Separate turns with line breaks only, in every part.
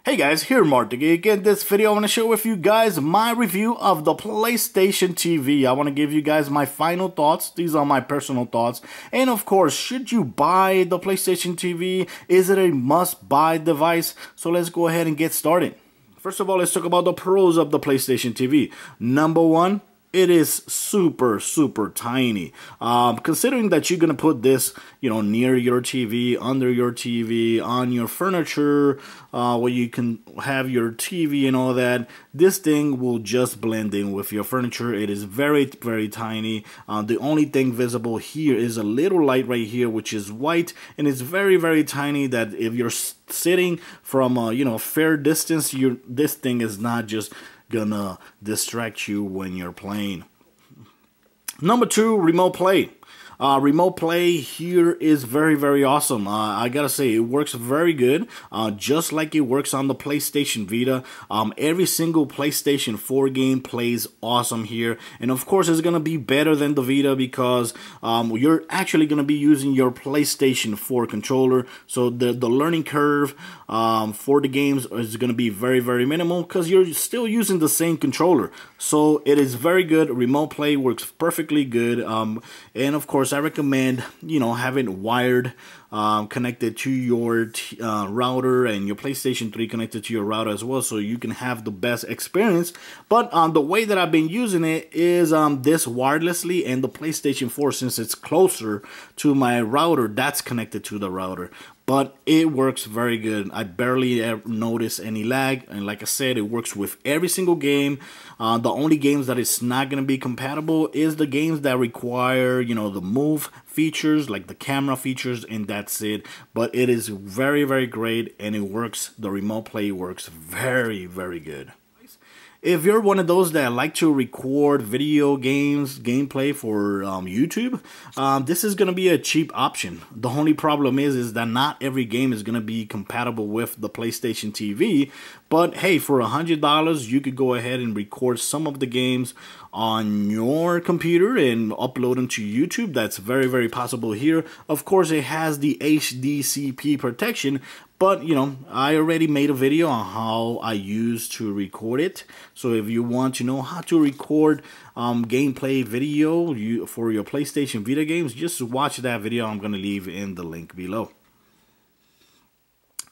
Hey guys, here Mark the Geek. In this video I want to share with you guys my review of the PlayStation TV. I want to give you guys my final thoughts. These are my personal thoughts. And of course, should you buy the PlayStation TV? Is it a must-buy device? So let's go ahead and get started. First of all, let's talk about the pros of the PlayStation TV. Number one, it is super tiny. Considering that you're gonna put this, near your TV, under your TV, on your furniture, where you can have your TV and all that, this thing will just blend in with your furniture. It is very tiny. The only thing visible here is a little light right here, which is white, and it's very tiny. That if you're sitting from a fair distance, this thing is not just gonna distract you when you're playing. Number two, remote play. Remote play here is very awesome. I gotta say, it works very good, just like it works on the PlayStation Vita. Every single PlayStation 4 game plays awesome here, and of course it's gonna be better than the Vita because you're actually gonna be using your PlayStation 4 controller, so the learning curve for the games is gonna be very minimal because you're still using the same controller. So it is very good. Remote play works perfectly good, and of course I recommend having wired connected to your router, and your PlayStation 3 connected to your router as well, so you can have the best experience. But the way that I've been using it is this wirelessly, and the PlayStation 4, since it's closer to my router, that's connected to the router. But it works very good. I barely ever notice any lag, and like I said, it works with every single game. The only games that it's not going to be compatible is the games that require, the move features, like the camera features, and that's it. But it is very great, and it works. The remote play works very good. If you're one of those that like to record video games gameplay for YouTube, this is going to be a cheap option. The only problem is that not every game is going to be compatible with the PlayStation TV. But hey, for $100, you could go ahead and record some of the games on your computer and upload them to YouTube. That's very possible here. Of course, it has the HDCP protection, but I already made a video on how I used to record it. So if you want to know how to record gameplay video for your PlayStation Vita games, just watch that video. I'm going to leave in the link below.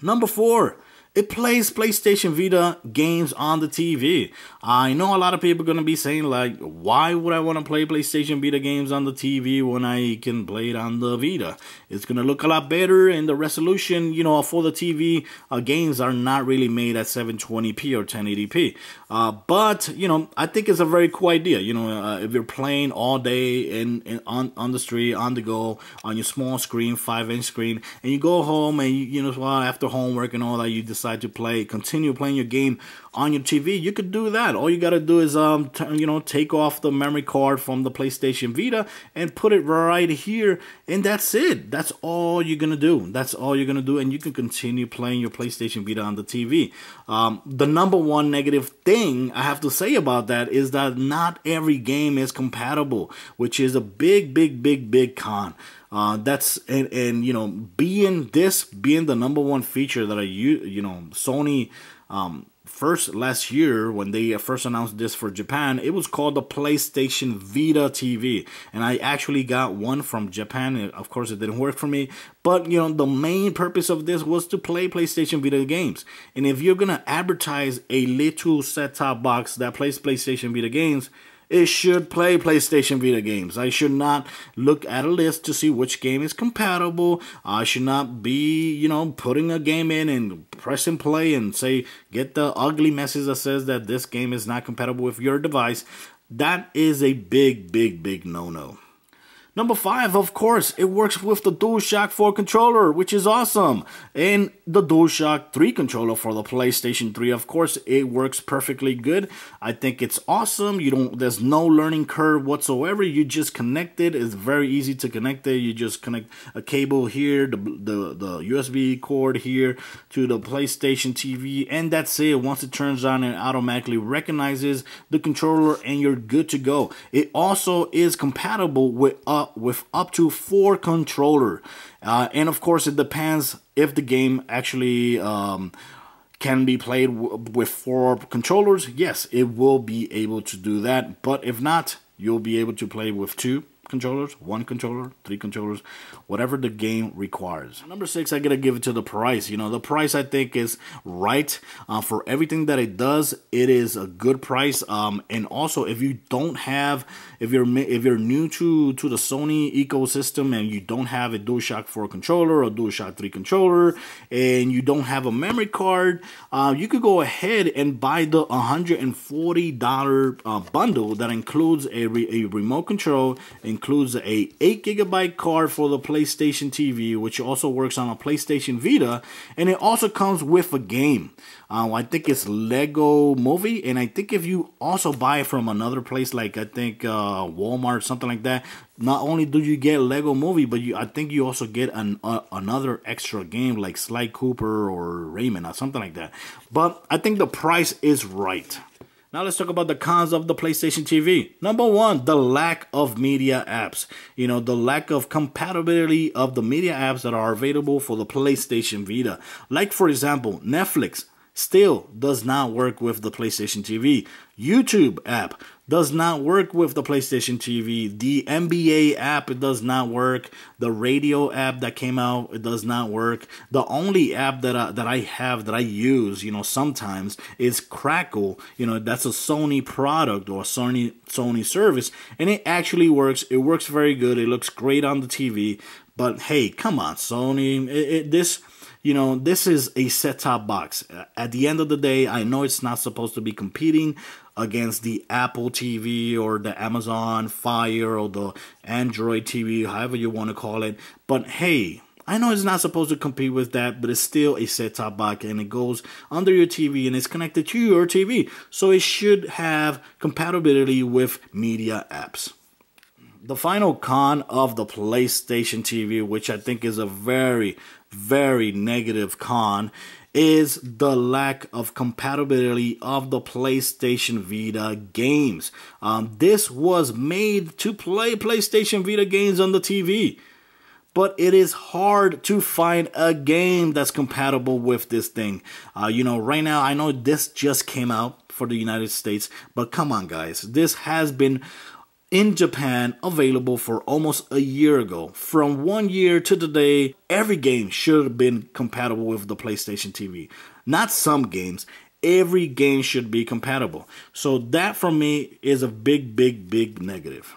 Number four, it plays PlayStation Vita games on the TV. I know a lot of people are going to be saying, like, why would I want to play PlayStation Vita games on the TV when I can play it on the Vita? It's going to look a lot better, and the resolution, for the TV games are not really made at 720p or 1080p. But, I think it's a very cool idea. If you're playing all day on the street, on the go, on your small screen, 5-inch screen, and you go home and, after homework and all that, you decide to continue playing your game on your TV, you could do that. All you gotta do is take off the memory card from the PlayStation Vita and put it right here, and that's it. That's all you're gonna do. That's all you're gonna do, and you can continue playing your PlayStation Vita on the TV. The number one negative thing I have to say about that is that not every game is compatible, which is a big con. That's being the number one feature that I use, Sony last year when they first announced this for Japan, it was called the PlayStation Vita TV, and I actually got one from Japan. Of course, it didn't work for me, but the main purpose of this was to play PlayStation Vita games. And if you're gonna advertise a little set-top box that plays PlayStation Vita games, it should play PlayStation Vita games. I should not look at a list to see which game is compatible. I should not be, putting a game in and pressing play and get the ugly message that says that this game is not compatible with your device. That is a big no-no. Number five, of course, it works with the DualShock 4 controller, which is awesome. And the DualShock 3 controller for the PlayStation 3, of course, it works perfectly good. I think it's awesome. There's no learning curve whatsoever. You just connect it. It's very easy to connect it. You just connect a cable here, the USB cord here to the PlayStation TV, and that's it. Once it turns on, it automatically recognizes the controller, and you're good to go. It also is compatible with up to 4 controllers. And of course, it depends if the game actually can be played with 4 controllers. Yes, it will be able to do that. But if not, you'll be able to play with 2 controllers, 1 controller, 3 controllers, whatever the game requires. Number 6, I gotta give it to the price. You know, the price I think is right for everything that it does. It is a good price. And also, if you don't have, if you're new to the Sony ecosystem and you don't have a DualShock 4 controller or DualShock 3 controller, and you don't have a memory card, you could go ahead and buy the $140 bundle that includes a remote control, includes a 8GB card for the PlayStation TV, which also works on a PlayStation Vita, and it also comes with a game. I think it's Lego Movie, and I think if you also buy it from another place, like I think Walmart, something like that, not only do you get Lego Movie, but I think you also get another extra game like Sly Cooper or Rayman or something like that. But I think the price is right. Now let's talk about the cons of the PlayStation TV. Number 1, the lack of media apps. You know, the lack of compatibility of the media apps that are available for the PlayStation Vita. Like, for example, Netflix still does not work with the PlayStation TV. YouTube app does not work with the PlayStation TV. The NBA app, it does not work. The radio app that came out, it does not work. The only app that I use, you know, sometimes is Crackle. You know, that's a Sony product or Sony service, and it actually works. It works very good. It looks great on the TV. But hey, come on, Sony. You know, this is a set-top box. At the end of the day, I know it's not supposed to be competing against the Apple TV or the Amazon Fire or the Android TV, however you want to call it. But hey, I know it's not supposed to compete with that, but it's still a set-top box, and it goes under your TV and it's connected to your TV. So it should have compatibility with media apps. The final con of the PlayStation TV, which I think is a very, very negative con, is the lack of compatibility of the PlayStation Vita games. This was made to play PlayStation Vita games on the TV, but it is hard to find a game that's compatible with this thing. You know, right now, I know this just came out for the United States, but come on, guys. This has been in Japan available for almost a year ago. From 1 year to today, every game should have been compatible with the PlayStation TV. Not some games. Every game should be compatible. So that for me is a big, big, big negative.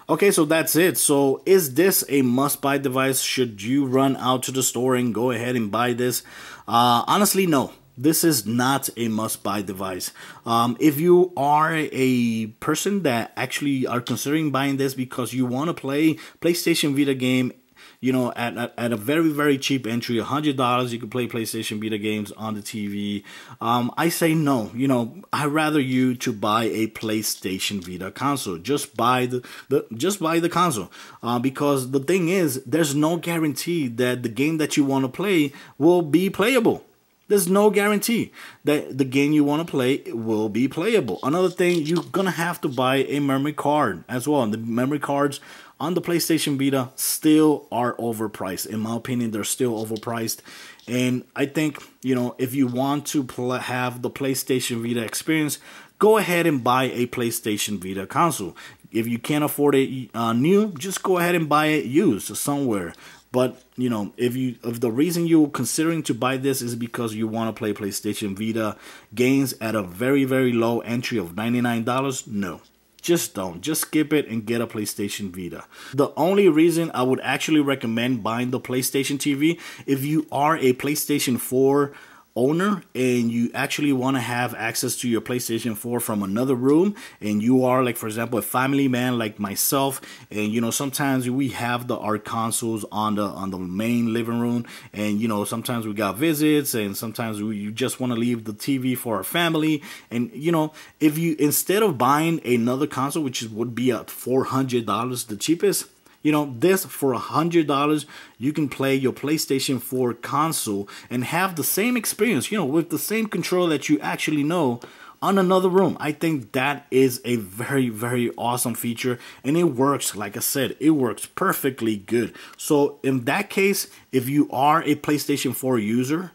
Okay, so that's it. So is this a must-buy device? Should you run out to the store and go ahead and buy this? Honestly, no. This is not a must-buy device. If you are a person that actually are considering buying this because you want to play PlayStation Vita game, you know, at a very, very cheap entry, $100, you can play PlayStation Vita games on the TV. I say no. You know, I'd rather you to buy a PlayStation Vita console. Just buy the console. Because the thing is, there's no guarantee that the game that you want to play will be playable. There's no guarantee that the game you want to play will be playable. Another thing, you're going to have to buy a memory card as well. And the memory cards on the PlayStation Vita still are overpriced. In my opinion, they're still overpriced. And I think, you know, if you want to have the PlayStation Vita experience, go ahead and buy a PlayStation Vita console. If you can't afford it new, just go ahead and buy it used somewhere. But, you know, if the reason you're considering to buy this is because you want to play PlayStation Vita games at a very, very low entry of $99, no. Just don't. Just skip it and get a PlayStation Vita. The only reason I would actually recommend buying the PlayStation TV, if you are a PlayStation 4 owner and you actually want to have access to your PlayStation 4 from another room, and you are, like, for example, a family man like myself, and you know, sometimes we have our consoles on the main living room, and you know, sometimes we got visits, and sometimes you just want to leave the TV for our family. And you know, if you, instead of buying another console, which would be at $400, the cheapest, you know, this for $100, you can play your PlayStation 4 console and have the same experience, you know, with the same control that you actually know on another room. I think that is a very, very awesome feature, and it works, like I said, it works perfectly good. So in that case, if you are a PlayStation 4 user,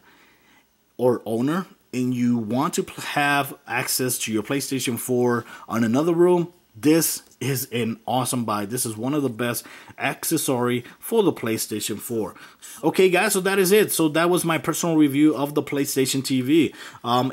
or owner and you want to have access to your PlayStation 4 on another room, this is an awesome buy. This is one of the best accessory for the PlayStation 4. Okay, guys, so that is it. So that was my personal review of the PlayStation TV.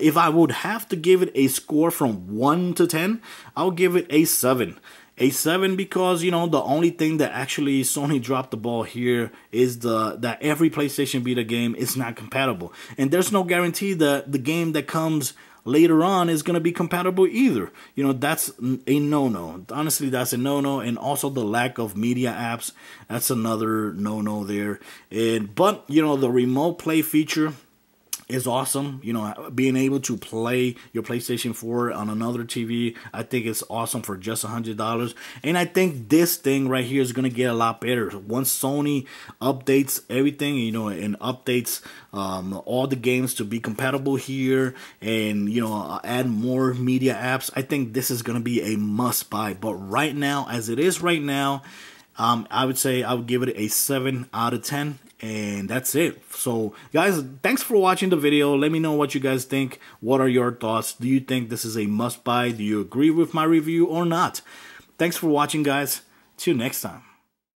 If I would have to give it a score from 1 to 10, I'll give it a 7. A 7 because, you know, the only thing that actually Sony dropped the ball here is that every PlayStation Vita game is not compatible. And there's no guarantee that the game that comes later on is going to be compatible either. You know, that's a no-no. Honestly, that's a no-no. And also the lack of media apps, that's another no-no there. But, you know, the remote play feature is awesome. You know, being able to play your PlayStation 4 on another TV, I think it's awesome for just $100. And I think this thing right here is going to get a lot better. Once Sony updates everything, you know, and updates all the games to be compatible here and, you know, add more media apps, I think this is going to be a must buy. But right now, as it is right now, I would say I would give it a 7 out of 10. And that's it. So, guys, thanks for watching the video. Let me know what you guys think. What are your thoughts? Do you think this is a must-buy? Do you agree with my review or not? Thanks for watching, guys. Till next time.